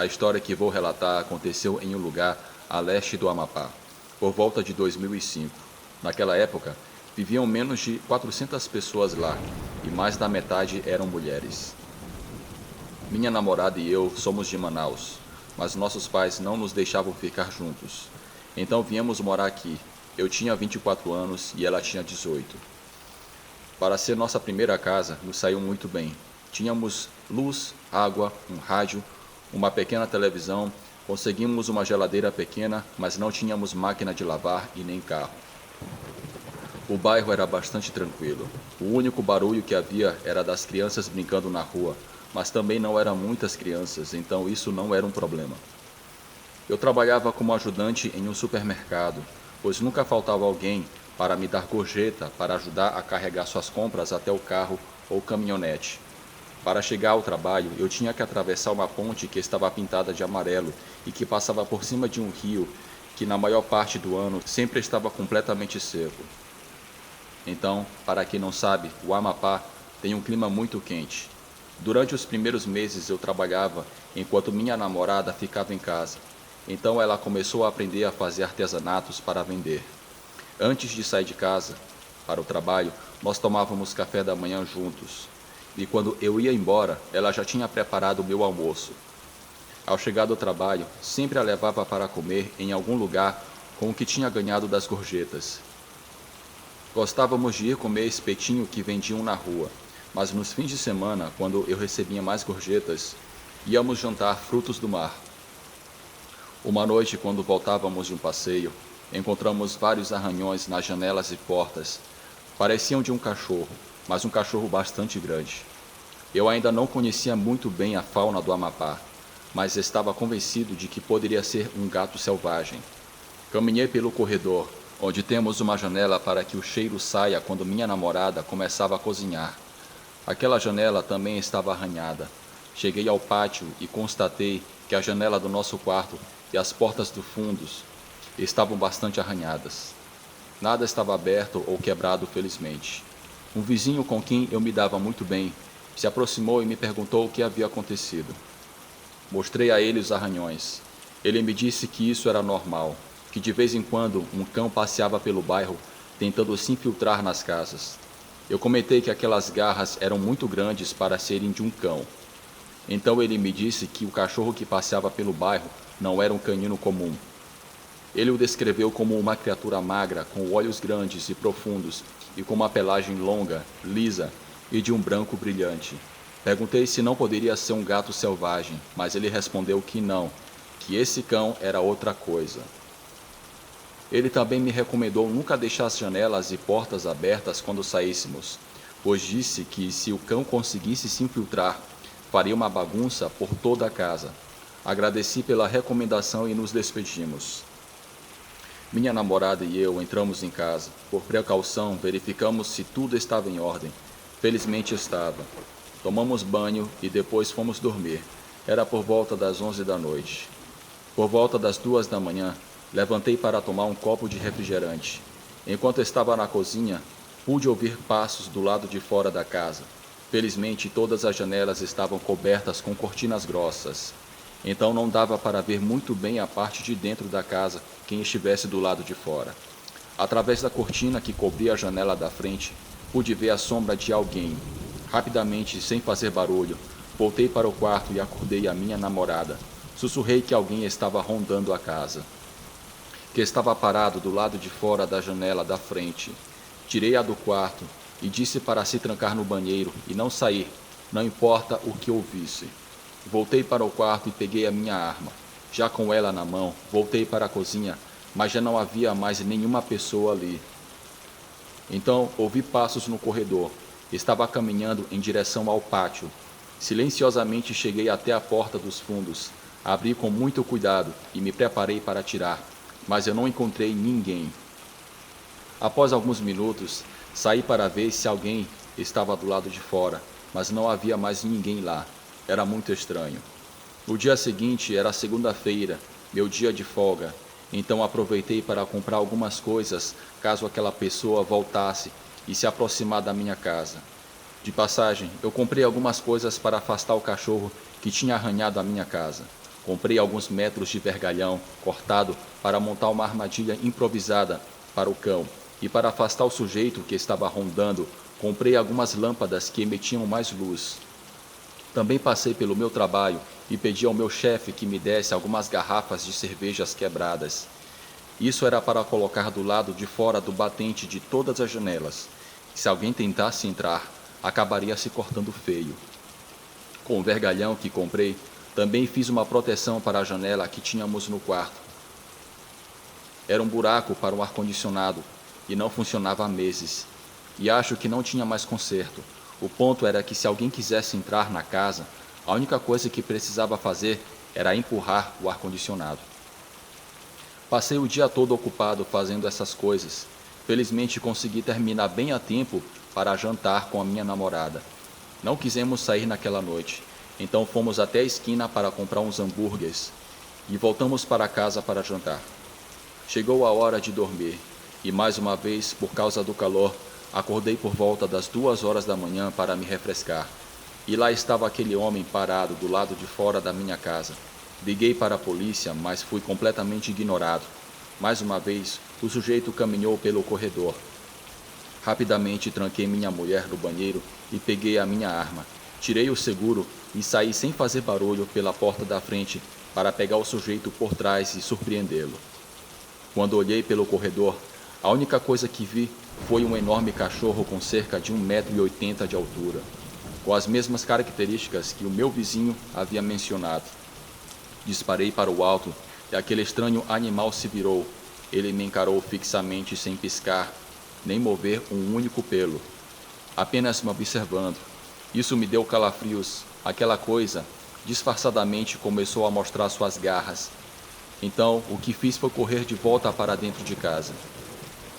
história que vou relatar aconteceu em um lugar a leste do Amapá, por volta de 2005. Naquela época, viviam menos de 400 pessoas lá, e mais da metade eram mulheres. Minha namorada e eu somos de Manaus, mas nossos pais não nos deixavam ficar juntos. Então viemos morar aqui. Eu tinha 24 anos e ela tinha 18. Para ser nossa primeira casa, nos saiu muito bem. Tínhamos luz, água, um rádio, uma pequena televisão, conseguimos uma geladeira pequena, mas não tínhamos máquina de lavar e nem carro. O bairro era bastante tranquilo. O único barulho que havia era das crianças brincando na rua, mas também não eram muitas crianças, então isso não era um problema. Eu trabalhava como ajudante em um supermercado, pois nunca faltava alguém para me dar gorjeta para ajudar a carregar suas compras até o carro ou caminhonete. Para chegar ao trabalho, eu tinha que atravessar uma ponte que estava pintada de amarelo e que passava por cima de um rio que na maior parte do ano sempre estava completamente seco. Então, para quem não sabe, o Amapá tem um clima muito quente. Durante os primeiros meses eu trabalhava enquanto minha namorada ficava em casa. Então ela começou a aprender a fazer artesanatos para vender. Antes de sair de casa para o trabalho, nós tomávamos café da manhã juntos. E quando eu ia embora, ela já tinha preparado o meu almoço. Ao chegar do trabalho, sempre a levava para comer em algum lugar com o que tinha ganhado das gorjetas. Gostávamos de ir comer espetinho que vendiam na rua, mas nos fins de semana, quando eu recebia mais gorjetas, íamos jantar frutos do mar. Uma noite, quando voltávamos de um passeio, encontramos vários arranhões nas janelas e portas. Pareciam de um cachorro, mas um cachorro bastante grande. Eu ainda não conhecia muito bem a fauna do Amapá, mas estava convencido de que poderia ser um gato selvagem. Caminhei pelo corredor, onde temos uma janela para que o cheiro saia quando minha namorada começava a cozinhar. Aquela janela também estava arranhada. Cheguei ao pátio e constatei que a janela do nosso quarto e as portas dos fundos estavam bastante arranhadas. Nada estava aberto ou quebrado, felizmente. Um vizinho com quem eu me dava muito bem se aproximou e me perguntou o que havia acontecido. Mostrei a ele os arranhões. Ele me disse que isso era normal, que de vez em quando um cão passeava pelo bairro tentando se infiltrar nas casas. Eu comentei que aquelas garras eram muito grandes para serem de um cão. Então ele me disse que o cachorro que passeava pelo bairro não era um canino comum. Ele o descreveu como uma criatura magra, com olhos grandes e profundos e com uma pelagem longa, lisa e de um branco brilhante. Perguntei se não poderia ser um gato selvagem, mas ele respondeu que não, que esse cão era outra coisa. Ele também me recomendou nunca deixar as janelas e portas abertas quando saíssemos, pois disse que se o cão conseguisse se infiltrar, faria uma bagunça por toda a casa. Agradeci pela recomendação e nos despedimos. Minha namorada e eu entramos em casa. Por precaução, verificamos se tudo estava em ordem. Felizmente estava. Tomamos banho e depois fomos dormir. Era por volta das 11 da noite. Por volta das 2 da manhã, levantei para tomar um copo de refrigerante. Enquanto estava na cozinha, pude ouvir passos do lado de fora da casa. Felizmente, todas as janelas estavam cobertas com cortinas grossas. Então não dava para ver muito bem a parte de dentro da casa quem estivesse do lado de fora. Através da cortina que cobria a janela da frente, pude ver a sombra de alguém. Rapidamente, sem fazer barulho, voltei para o quarto e acordei a minha namorada. Sussurrei que alguém estava rondando a casa, que estava parado do lado de fora da janela da frente. Tirei-a do quarto e disse para se trancar no banheiro e não sair, não importa o que ouvisse. Voltei para o quarto e peguei a minha arma. Já com ela na mão, voltei para a cozinha, mas já não havia mais nenhuma pessoa ali. Então ouvi passos no corredor. Estava caminhando em direção ao pátio. Silenciosamente cheguei até a porta dos fundos. Abri com muito cuidado e me preparei para atirar, mas eu não encontrei ninguém. Após alguns minutos, saí para ver se alguém estava do lado de fora, mas não havia mais ninguém lá. Era muito estranho. No dia seguinte era segunda-feira, meu dia de folga, então aproveitei para comprar algumas coisas caso aquela pessoa voltasse e se aproximar da minha casa. De passagem, eu comprei algumas coisas para afastar o cachorro que tinha arranhado a minha casa. Comprei alguns metros de vergalhão cortado para montar uma armadilha improvisada para o cão, e para afastar o sujeito que estava rondando, comprei algumas lâmpadas que emitiam mais luz. Também passei pelo meu trabalho e pedi ao meu chefe que me desse algumas garrafas de cervejas quebradas. Isso era para colocar do lado de fora do batente de todas as janelas. Se alguém tentasse entrar, acabaria se cortando feio. Com o vergalhão que comprei, também fiz uma proteção para a janela que tínhamos no quarto. Era um buraco para o ar-condicionado e não funcionava há meses. E acho que não tinha mais conserto. O ponto era que se alguém quisesse entrar na casa, a única coisa que precisava fazer era empurrar o ar-condicionado. Passei o dia todo ocupado fazendo essas coisas. Felizmente consegui terminar bem a tempo para jantar com a minha namorada. Não quisemos sair naquela noite, então fomos até a esquina para comprar uns hambúrgueres e voltamos para casa para jantar. Chegou a hora de dormir e mais uma vez, por causa do calor, acordei por volta das 2 horas da manhã para me refrescar. E lá estava aquele homem parado do lado de fora da minha casa. Liguei para a polícia, mas fui completamente ignorado. Mais uma vez, o sujeito caminhou pelo corredor. Rapidamente tranquei minha mulher no banheiro e peguei a minha arma. Tirei o seguro e saí sem fazer barulho pela porta da frente para pegar o sujeito por trás e surpreendê-lo. Quando olhei pelo corredor, a única coisa que vi foi um enorme cachorro com cerca de 1,80 m de altura, com as mesmas características que o meu vizinho havia mencionado. Disparei para o alto e aquele estranho animal se virou. Ele me encarou fixamente sem piscar, nem mover um único pelo, apenas me observando. Isso me deu calafrios. Aquela coisa, disfarçadamente, começou a mostrar suas garras. Então, o que fiz foi correr de volta para dentro de casa.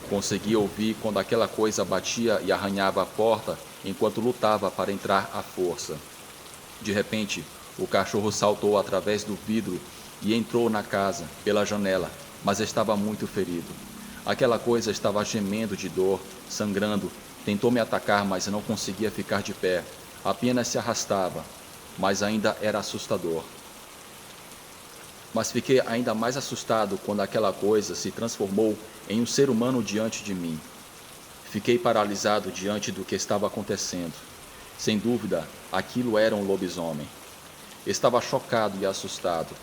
Consegui ouvir quando aquela coisa batia e arranhava a porta enquanto lutava para entrar à força. De repente, o cachorro saltou através do vidro e entrou na casa, pela janela, mas estava muito ferido. Aquela coisa estava gemendo de dor, sangrando, tentou me atacar, mas não conseguia ficar de pé, apenas se arrastava, mas ainda era assustador. Mas fiquei ainda mais assustado quando aquela coisa se transformou em um ser humano diante de mim. Fiquei paralisado diante do que estava acontecendo. Sem dúvida, aquilo era um lobisomem. Estava chocado e assustado.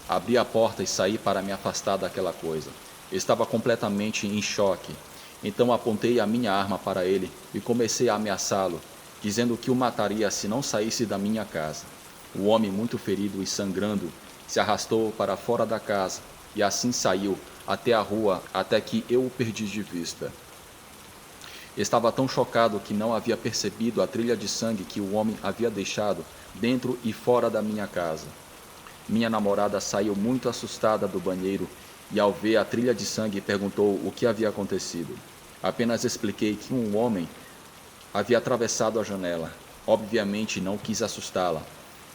Abri a porta e saí para me afastar daquela coisa. Estava completamente em choque. Então apontei a minha arma para ele e comecei a ameaçá-lo, dizendo que o mataria se não saísse da minha casa. O homem, muito ferido e sangrando, se arrastou para fora da casa e assim saiu até a rua até que eu o perdi de vista. Estava tão chocado que não havia percebido a trilha de sangue que o homem havia deixado dentro e fora da minha casa. Minha namorada saiu muito assustada do banheiro e, ao ver a trilha de sangue, perguntou o que havia acontecido. Apenas expliquei que um homem havia atravessado a janela. Obviamente não quis assustá-la,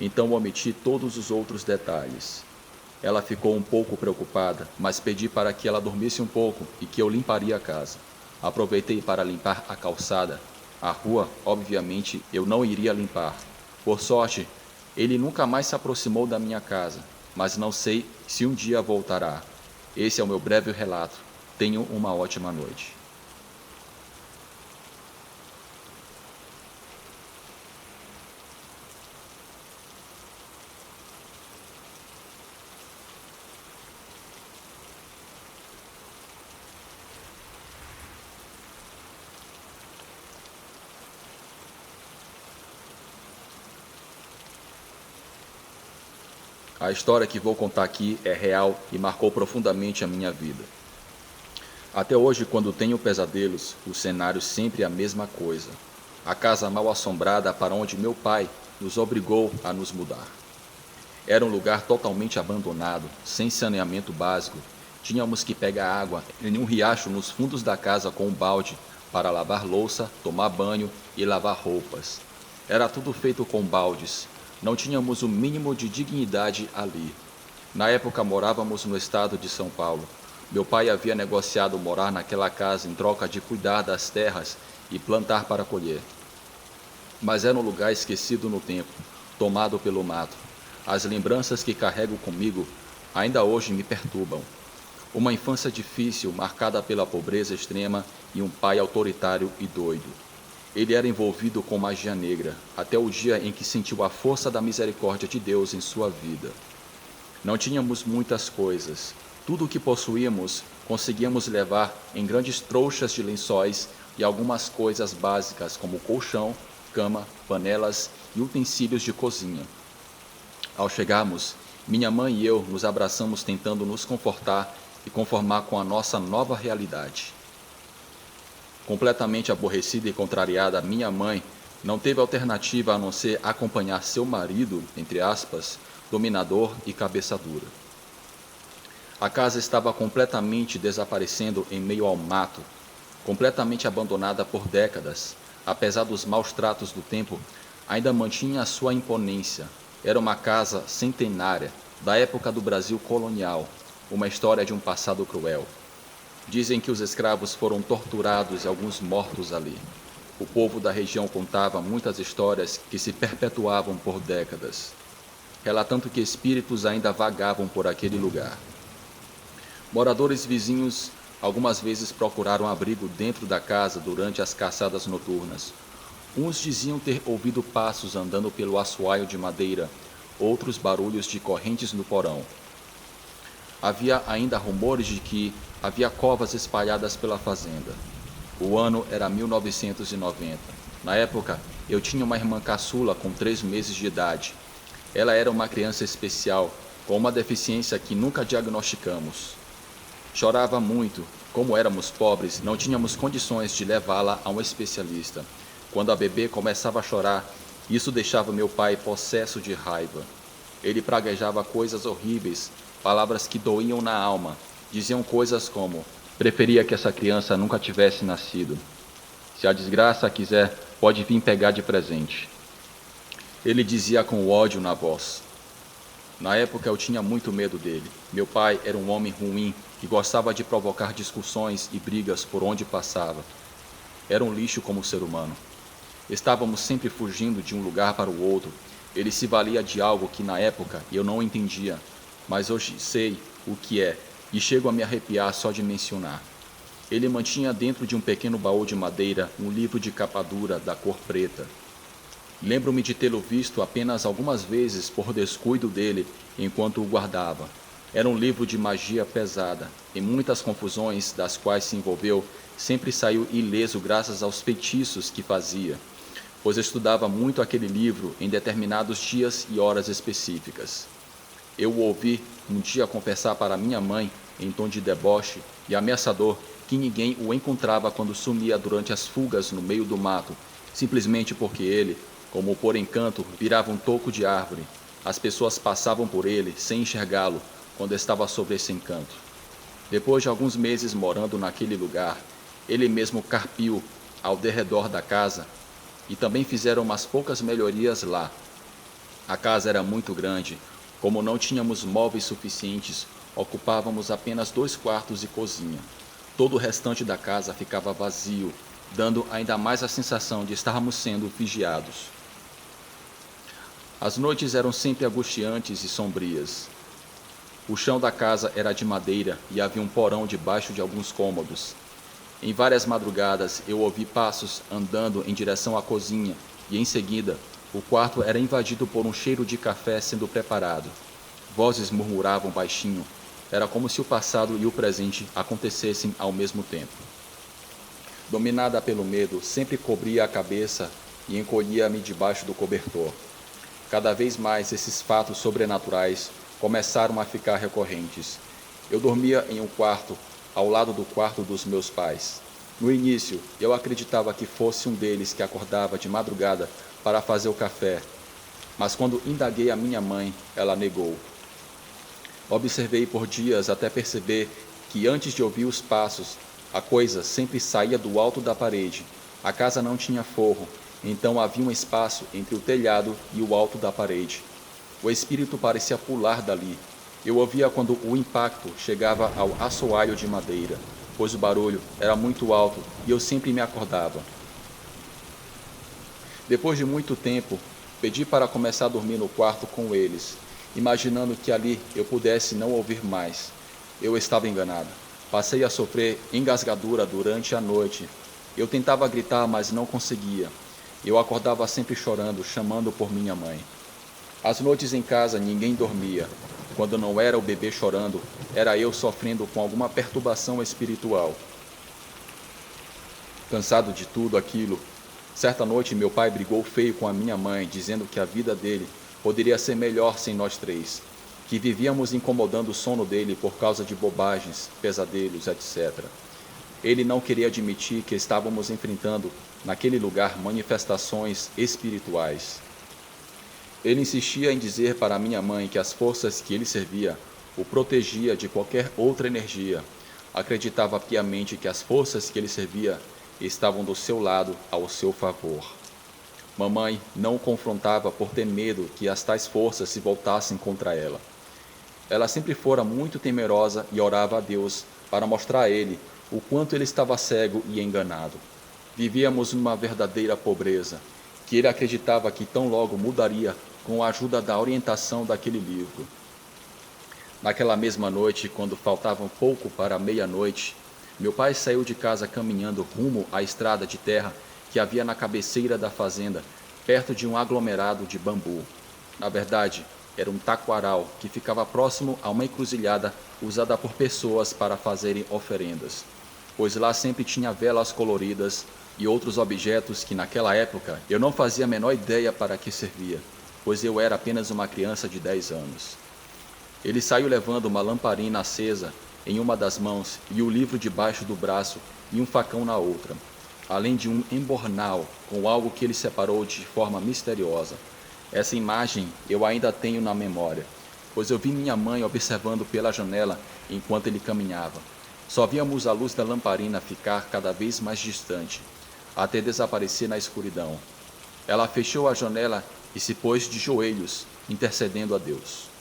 então omiti todos os outros detalhes. Ela ficou um pouco preocupada, mas pedi para que ela dormisse um pouco e que eu limparia a casa. Aproveitei para limpar a calçada. A rua, obviamente, eu não iria limpar. Por sorte, ele nunca mais se aproximou da minha casa, mas não sei se um dia voltará. Esse é o meu breve relato. Tenham uma ótima noite. A história que vou contar aqui é real e marcou profundamente a minha vida. Até hoje, quando tenho pesadelos, o cenário sempre é a mesma coisa. A casa mal assombrada para onde meu pai nos obrigou a nos mudar. Era um lugar totalmente abandonado, sem saneamento básico. Tínhamos que pegar água em um riacho nos fundos da casa com um balde para lavar louça, tomar banho e lavar roupas. Era tudo feito com baldes. Não tínhamos o mínimo de dignidade ali. Na época morávamos no estado de São Paulo. Meu pai havia negociado morar naquela casa em troca de cuidar das terras e plantar para colher. Mas era um lugar esquecido no tempo, tomado pelo mato. As lembranças que carrego comigo ainda hoje me perturbam. Uma infância difícil, marcada pela pobreza extrema e um pai autoritário e doido. Ele era envolvido com magia negra, até o dia em que sentiu a força da misericórdia de Deus em sua vida. Não tínhamos muitas coisas. Tudo o que possuíamos conseguíamos levar em grandes trouxas de lençóis e algumas coisas básicas como colchão, cama, panelas e utensílios de cozinha. Ao chegarmos, minha mãe e eu nos abraçamos tentando nos confortar e conformar com a nossa nova realidade. Completamente aborrecida e contrariada, minha mãe não teve alternativa a não ser acompanhar seu marido, entre aspas, dominador e cabeça dura. A casa estava completamente desaparecendo em meio ao mato, completamente abandonada por décadas. Apesar dos maus tratos do tempo, ainda mantinha a sua imponência. Era uma casa centenária, da época do Brasil colonial, uma história de um passado cruel. Dizem que os escravos foram torturados e alguns mortos ali. O povo da região contava muitas histórias que se perpetuavam por décadas, relatando que espíritos ainda vagavam por aquele lugar. Moradores vizinhos algumas vezes procuraram abrigo dentro da casa durante as caçadas noturnas. Uns diziam ter ouvido passos andando pelo assoalho de madeira, outros barulhos de correntes no porão. Havia ainda rumores de que havia covas espalhadas pela fazenda. O ano era 1990. Na época, eu tinha uma irmã caçula com 3 meses de idade. Ela era uma criança especial, com uma deficiência que nunca diagnosticamos. Chorava muito. Como éramos pobres, não tínhamos condições de levá-la a um especialista. Quando a bebê começava a chorar, isso deixava meu pai possesso de raiva. Ele praguejava coisas horríveis, palavras que doíam na alma. Diziam coisas como: preferia que essa criança nunca tivesse nascido. Se a desgraça quiser, pode vir pegar de presente. Ele dizia com ódio na voz. Na época eu tinha muito medo dele. Meu pai era um homem ruim que gostava de provocar discussões e brigas por onde passava. Era um lixo como ser humano. Estávamos sempre fugindo de um lugar para o outro. Ele se valia de algo que na época eu não entendia, mas hoje sei o que é e chego a me arrepiar só de mencionar. Ele mantinha dentro de um pequeno baú de madeira um livro de capa dura da cor preta. Lembro-me de tê-lo visto apenas algumas vezes por descuido dele enquanto o guardava. Era um livro de magia pesada. Em muitas confusões das quais se envolveu, sempre saiu ileso graças aos feitiços que fazia, pois estudava muito aquele livro em determinados dias e horas específicas. Eu o ouvi um dia confessar para minha mãe, em tom de deboche e ameaçador, que ninguém o encontrava quando sumia durante as fugas no meio do mato, simplesmente porque ele, como por encanto, virava um toco de árvore. As pessoas passavam por ele sem enxergá-lo quando estava sob esse encanto. Depois de alguns meses morando naquele lugar, ele mesmo carpiu ao derredor da casa e também fizeram umas poucas melhorias lá. A casa era muito grande. Como não tínhamos móveis suficientes, ocupávamos apenas 2 quartos e cozinha. Todo o restante da casa ficava vazio, dando ainda mais a sensação de estarmos sendo vigiados. As noites eram sempre angustiantes e sombrias. O chão da casa era de madeira e havia um porão debaixo de alguns cômodos. Em várias madrugadas eu ouvi passos andando em direção à cozinha e, em seguida, o quarto era invadido por um cheiro de café sendo preparado. Vozes murmuravam baixinho. Era como se o passado e o presente acontecessem ao mesmo tempo. Dominada pelo medo, sempre cobria a cabeça e encolhia-me debaixo do cobertor. Cada vez mais esses fatos sobrenaturais começaram a ficar recorrentes. Eu dormia em um quarto, ao lado do quarto dos meus pais. No início, eu acreditava que fosse um deles que acordava de madrugada para fazer o café, mas quando indaguei a minha mãe, ela negou. Observei por dias até perceber que antes de ouvir os passos, a coisa sempre saía do alto da parede. A casa não tinha forro, então havia um espaço entre o telhado e o alto da parede. O espírito parecia pular dali. Eu ouvia quando o impacto chegava ao assoalho de madeira, pois o barulho era muito alto e eu sempre me acordava. Depois de muito tempo, pedi para começar a dormir no quarto com eles. imaginando que ali eu pudesse não ouvir mais. Eu estava enganado. Passei a sofrer engasgadura durante a noite. Eu tentava gritar, mas não conseguia. Eu acordava sempre chorando, chamando por minha mãe. As noites em casa ninguém dormia. Quando não era o bebê chorando, era eu sofrendo com alguma perturbação espiritual. Cansado de tudo aquilo, certa noite meu pai brigou feio com a minha mãe, dizendo que a vida dele poderia ser melhor sem nós três, que vivíamos incomodando o sono dele por causa de bobagens, pesadelos, etc. Ele não queria admitir que estávamos enfrentando, naquele lugar, manifestações espirituais. Ele insistia em dizer para minha mãe que as forças que ele servia o protegia de qualquer outra energia. Acreditava piamente que as forças que ele servia estavam do seu lado, ao seu favor. Mamãe não o confrontava por ter medo que as tais forças se voltassem contra ela. Ela sempre fora muito temerosa e orava a Deus para mostrar a ele o quanto ele estava cego e enganado. Vivíamos numa verdadeira pobreza, que ele acreditava que tão logo mudaria com a ajuda da orientação daquele livro. Naquela mesma noite, quando faltava um pouco para meia-noite, meu pai saiu de casa caminhando rumo à estrada de terra que havia na cabeceira da fazenda, perto de um aglomerado de bambu. Na verdade, era um taquaral que ficava próximo a uma encruzilhada usada por pessoas para fazerem oferendas, pois lá sempre tinha velas coloridas e outros objetos que naquela época eu não fazia a menor ideia para que servia, pois eu era apenas uma criança de 10 anos. Ele saiu levando uma lamparina acesa em uma das mãos e o livro debaixo do braço e um facão na outra, além de um embornal com algo que ele separou de forma misteriosa. Essa imagem eu ainda tenho na memória, pois eu vi minha mãe observando pela janela enquanto ele caminhava. Só víamos a luz da lamparina ficar cada vez mais distante, até desaparecer na escuridão. Ela fechou a janela e se pôs de joelhos, intercedendo a Deus.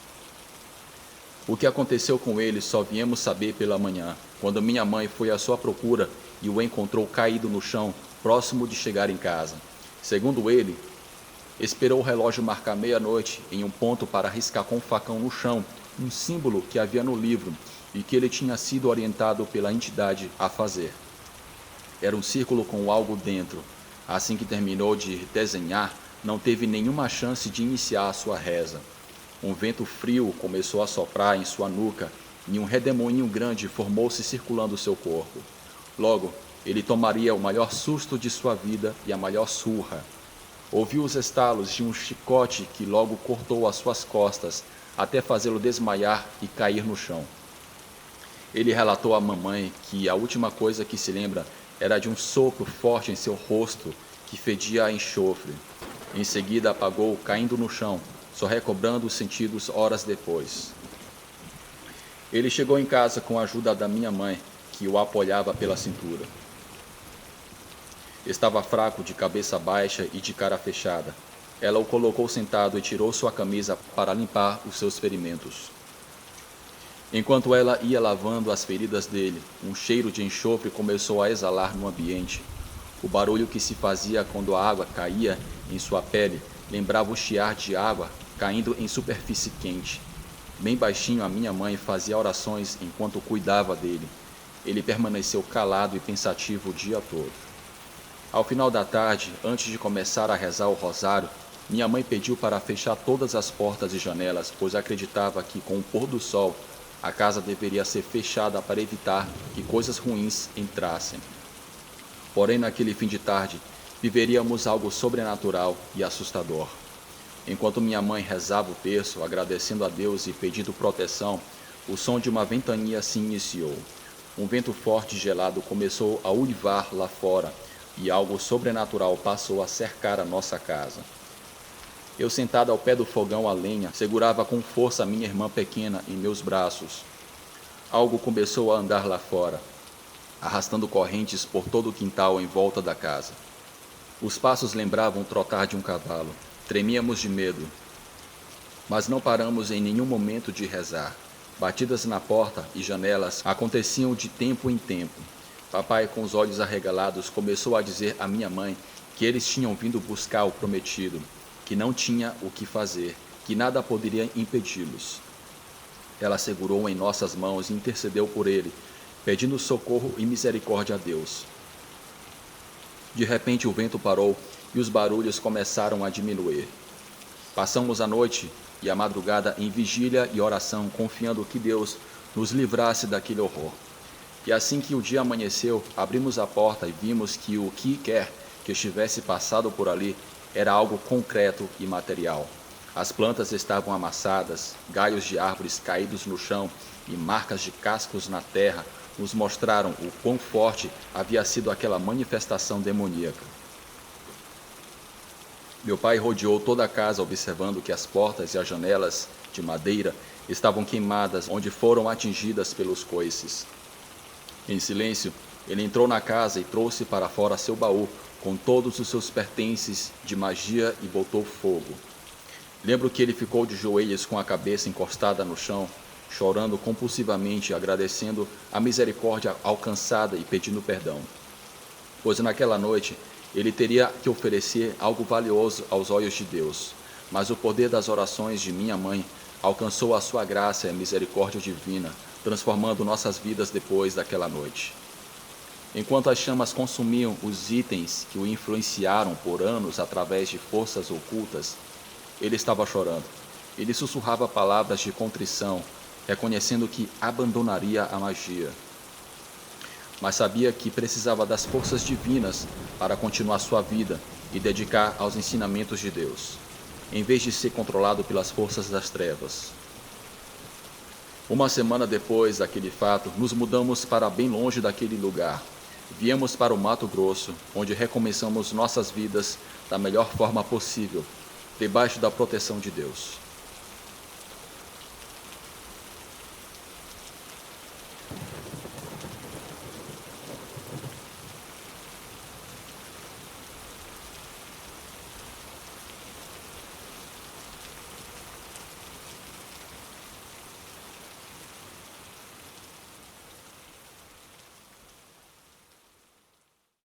O que aconteceu com ele só viemos saber pela manhã, quando minha mãe foi à sua procura e o encontrou caído no chão, próximo de chegar em casa. Segundo ele, esperou o relógio marcar meia-noite em um ponto para riscar com o facão no chão um símbolo que havia no livro e que ele tinha sido orientado pela entidade a fazer. Era um círculo com algo dentro. Assim que terminou de desenhar, não teve nenhuma chance de iniciar a sua reza. Um vento frio começou a soprar em sua nuca e um redemoinho grande formou-se circulando seu corpo. Logo, ele tomaria o maior susto de sua vida e a maior surra. Ouviu os estalos de um chicote que logo cortou as suas costas até fazê-lo desmaiar e cair no chão. Ele relatou à mamãe que a última coisa que se lembra era de um sopro forte em seu rosto que fedia a enxofre. Em seguida apagou, caindo no chão, só recobrando os sentidos horas depois. Ele chegou em casa com a ajuda da minha mãe, que o apoiava pela cintura. Estava fraco, de cabeça baixa e de cara fechada. Ela o colocou sentado e tirou sua camisa para limpar os seus ferimentos. Enquanto ela ia lavando as feridas dele, um cheiro de enxofre começou a exalar no ambiente. O barulho que se fazia quando a água caía em sua pele lembrava o chiar de água caindo em superfície quente. Bem baixinho, a minha mãe fazia orações enquanto cuidava dele. Ele permaneceu calado e pensativo o dia todo. Ao final da tarde, antes de começar a rezar o rosário, minha mãe pediu para fechar todas as portas e janelas, pois acreditava que, com o pôr do sol, a casa deveria ser fechada para evitar que coisas ruins entrassem. Porém, naquele fim de tarde, viveríamos algo sobrenatural e assustador. Enquanto minha mãe rezava o terço, agradecendo a Deus e pedindo proteção, o som de uma ventania se iniciou. Um vento forte e gelado começou a uivar lá fora, e algo sobrenatural passou a cercar a nossa casa. Eu, sentado ao pé do fogão a lenha, segurava com força a minha irmã pequena em meus braços. Algo começou a andar lá fora, arrastando correntes por todo o quintal em volta da casa. Os passos lembravam o trotar de um cavalo. Tremíamos de medo, mas não paramos em nenhum momento de rezar. Batidas na porta e janelas aconteciam de tempo em tempo. Papai, com os olhos arregalados, começou a dizer à minha mãe que eles tinham vindo buscar o prometido, que não tinha o que fazer que nada poderia impedi-los. Ela segurou em nossas mãos e intercedeu por ele, pedindo socorro e misericórdia a Deus. De repente o vento parou e os barulhos começaram a diminuir. Passamos a noite e a madrugada em vigília e oração, confiando que Deus nos livrasse daquele horror. E assim que o dia amanheceu, abrimos a porta e vimos que o que quer que estivesse passado por ali era algo concreto e material. As plantas estavam amassadas, galhos de árvores caídos no chão e marcas de cascos na terra nos mostraram o quão forte havia sido aquela manifestação demoníaca. Meu pai rodeou toda a casa observando que as portas e as janelas de madeira estavam queimadas onde foram atingidas pelos coices. Em silêncio, ele entrou na casa e trouxe para fora seu baú com todos os seus pertences de magia e botou fogo. Lembro que ele ficou de joelhos com a cabeça encostada no chão, chorando compulsivamente, agradecendo a misericórdia alcançada e pedindo perdão. Pois naquela noite ele teria que oferecer algo valioso aos olhos de Deus, mas o poder das orações de minha mãe alcançou a sua graça e a misericórdia divina, transformando nossas vidas depois daquela noite. Enquanto as chamas consumiam os itens que o influenciaram por anos através de forças ocultas, ele estava chorando. Ele sussurrava palavras de contrição, reconhecendo que abandonaria a magia. Mas sabia que precisava das forças divinas para continuar sua vida e dedicar aos ensinamentos de Deus, em vez de ser controlado pelas forças das trevas. Uma semana depois daquele fato, nos mudamos para bem longe daquele lugar. Viemos para o Mato Grosso, onde recomeçamos nossas vidas da melhor forma possível, debaixo da proteção de Deus.